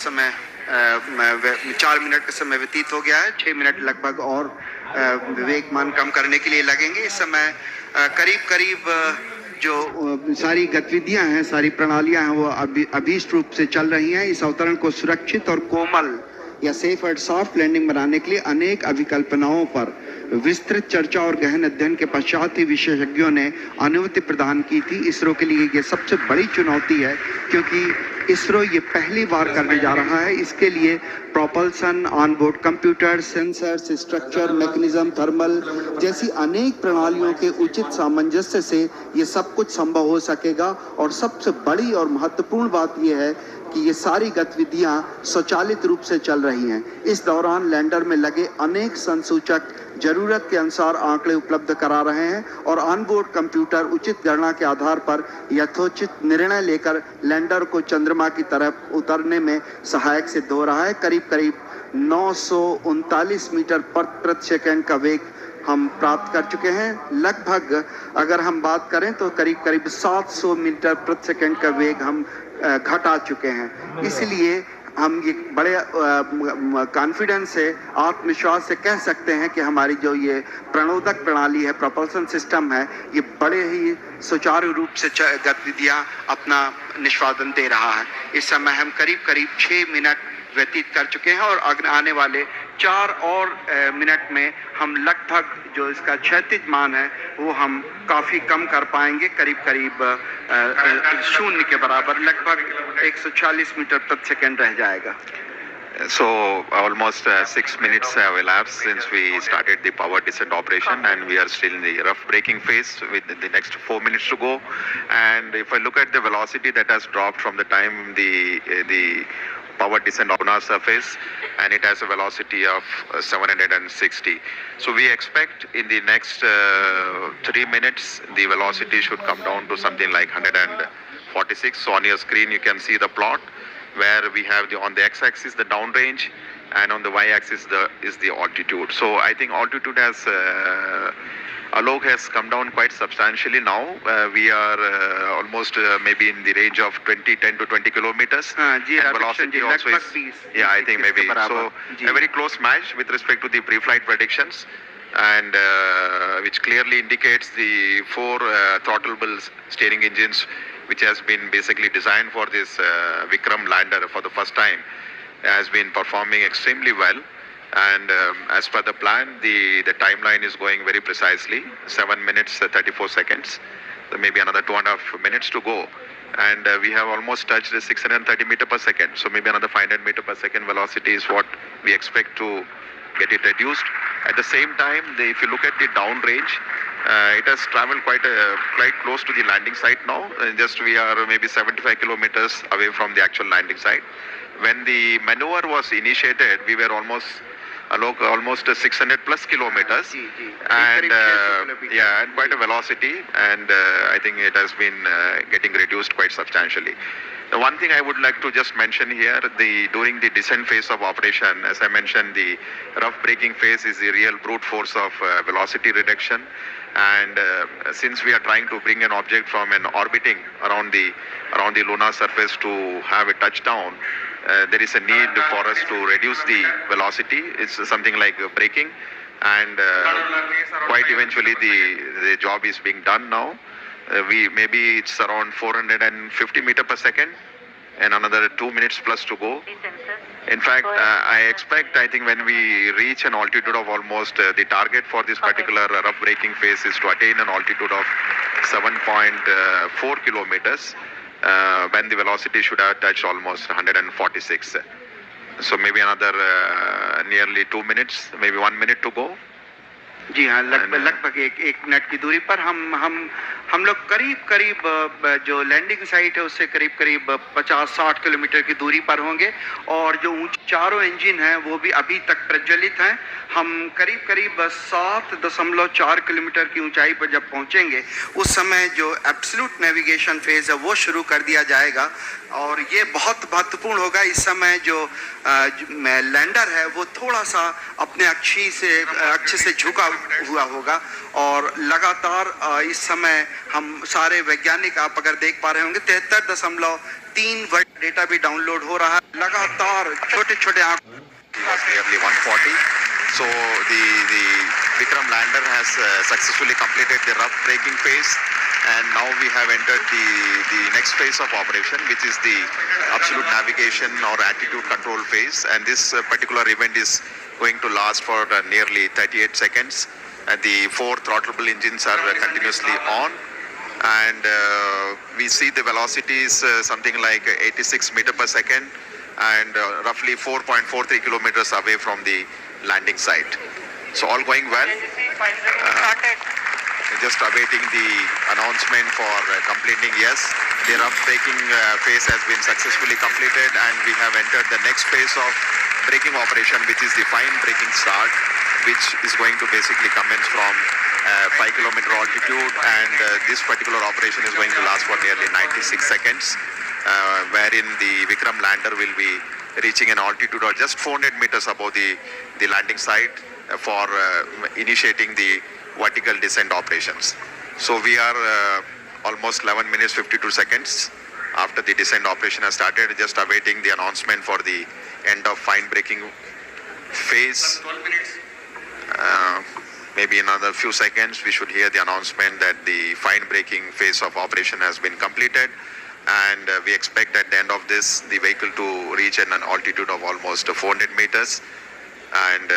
समय 4 मिनट का समय व्यतीत हो गया है। 6 मिनट लगभग और विवेकमान कम करने के लिए लगेंगे। इस समय करीब जो सारी गतिविधियां हैं, सारी प्रणालियां हैं, वो अभीष्ट रूप से चल रही हैं। इस अवतरण को सुरक्षित और कोमल या सेफ और सॉफ्ट लैंडिंग बनाने के लिए अनेक अभिकल्पनाओं पर विस्तृत चर्चा और गहन अध्ययन के पश्चात ही विशेषज्ञों ने अनुमति प्रदान की थी। इसरो के लिए ये सबसे बड़ी चुनौती है, क्योंकि इसरो ये पहली बार करने जा रहा है। इसके लिए propulsion, onboard computer, sensors, structure, mechanism, thermal जैसी अनेक प्रणालियों के उचित सामंजस्य से ये सब कुछ संभव हो सकेगा। और सबसे बड़ी और महत्वपूर्ण बात यह है कि ये सारी गतिविधियां स्वचालित रूप से चल रही हैं। इस दौरान लैंडर में लगे अनेक संसूचक जरूरत के अनुसार आंकड़े उपलब्ध करा रहे हैं और ऑनबोर्ड कंप्यूटर उचित गणना के आधार पर यथोचित निर्णय लेकर लैंडर को चंद्रमा की तरफ उतरने में सहायक सिद्ध हो रहा है। करीब 939 मीटर प्रति सेकंड का वेग हम प्राप्त कर चुके हैं। लगभग अगर हम बात करें तो करीब 700 मीटर प्रति सेकंड का वेग हम घटा चुके हैं। इसलिए हम ये बड़े कॉन्फिडेंस से, आत्मविश्वास से कह सकते हैं कि हमारी जो ये प्रणोदक प्रणाली है, प्रोपल्सन सिस्टम है, ये बड़े ही सुचारू रूप से गतिविधियां अपना निष्पादन दे रहा है। इस समय हम करीब 6 मिनट व्यतीत कर चुके हैं और आने वाले 4 और मिनट में हम लगभग जो इसका क्षैतिज मान है वो हम काफी कम कर पाएंगे। करीब 0 के बराबर, लगभग 140 मीटर प्रति सेकंड रह जाएगा। So almost 6 minutes have elapsed since we started the power descent operation, and we are still in the rough braking phase with the next 4 minutes to go. And if I look at the velocity that has dropped from the time the power descent on our surface, and it has a velocity of 760. So we expect in the next 3 minutes the velocity should come down to something like 146. So on your screen you can see the plot where we have on the x-axis the downrange, and on the y-axis is the altitude. So I think altitude has Alok has come down quite substantially now. We are almost maybe in the range of 10 to 20 kilometers. And velocity also is, yeah, I think maybe. So a very close match with respect to the pre-flight predictions, and which clearly indicates the 4 throttleable steering engines, which has been basically designed for this Vikram lander for the first time, has been performing extremely well. And as per the plan, the timeline is going very precisely, 7 minutes 34 seconds. So maybe another 2.5 minutes to go, and we have almost touched the 630 meter per second. So maybe another 500 meter per second velocity is what we expect to get it reduced. At the same time, if you look at the downrange, it has traveled quite close to the landing site now. Just we are maybe 75 kilometers away from the actual landing site. When the maneuver was initiated, we were almost 600 plus kilometers, and and quite a velocity, and I think it has been getting reduced quite substantially. The one thing I would like to just mention here, during the descent phase of operation, as I mentioned, the rough braking phase is the real brute force of velocity reduction. And since we are trying to bring an object from an orbiting around the lunar surface to have a touchdown, there is a need for us to reduce the velocity. It's something like braking, and quite eventually the job is being done now. Maybe it's around 450 meter per second, and another 2 minutes plus to go. In fact, I think when we reach an altitude of almost the target for this particular rough braking phase is to attain an altitude of 7.4 kilometers, when the velocity should have touched almost 146. So maybe another nearly 2 minutes, maybe 1 minute to go. जी हाँ, लगभग एक minute की दूरी पर हम लोग करीब जो लैंडिंग साइट है उससे करीब 50-60 किलोमीटर की दूरी पर होंगे, और जो चारों इंजन हैं वो भी अभी तक प्रज्वलित हैं। हम करीब 7.4 किलोमीटर की ऊंचाई पर जब पहुंचेंगे उस समय जो एब्सोल्यूट नेविगेशन फेज है वो शुरू कर दिया जाएगा, और ये बहुत महत्वपूर्ण होगा। इस समय जो लैंडर है वो थोड़ा सा अपने अक्ष से झुका हुआ होगा, और लगातार इस समय हम सारे वैज्ञानिक, आप अगर देख पा रहे होंगे, 73.3 वर्ड डेटा भी डाउनलोड हो रहा है। लगातार छोटे छोटे आंक It was nearly 140. So the Vikram lander has successfully completed the rough braking phase, and now we have entered the next phase of operation, which is the absolute navigation or attitude control phase. And this particular event is going to last for nearly 38 seconds. And the 4 throttleable engines are continuously on, and we see the velocity is something like 86 meter per second, and roughly 4.43 kilometers away from the landing site. So all going well. Just awaiting the announcement for completing. Yes, the rough braking phase has been successfully completed, and we have entered the next phase of braking operation, which is the fine braking start, which is going to basically commence from 5 kilometer altitude, and this particular operation is going to last for nearly 96 seconds. Wherein the Vikram lander will be reaching an altitude of just 400 meters above the landing site for initiating the vertical descent operations. So we are almost 11 minutes 52 seconds after the descent operation has started, just awaiting the announcement for the end of fine braking phase. Maybe in another few seconds we should hear the announcement that the fine braking phase of operation has been completed. And we expect at the end of this, the vehicle to reach an altitude of almost 400 meters. And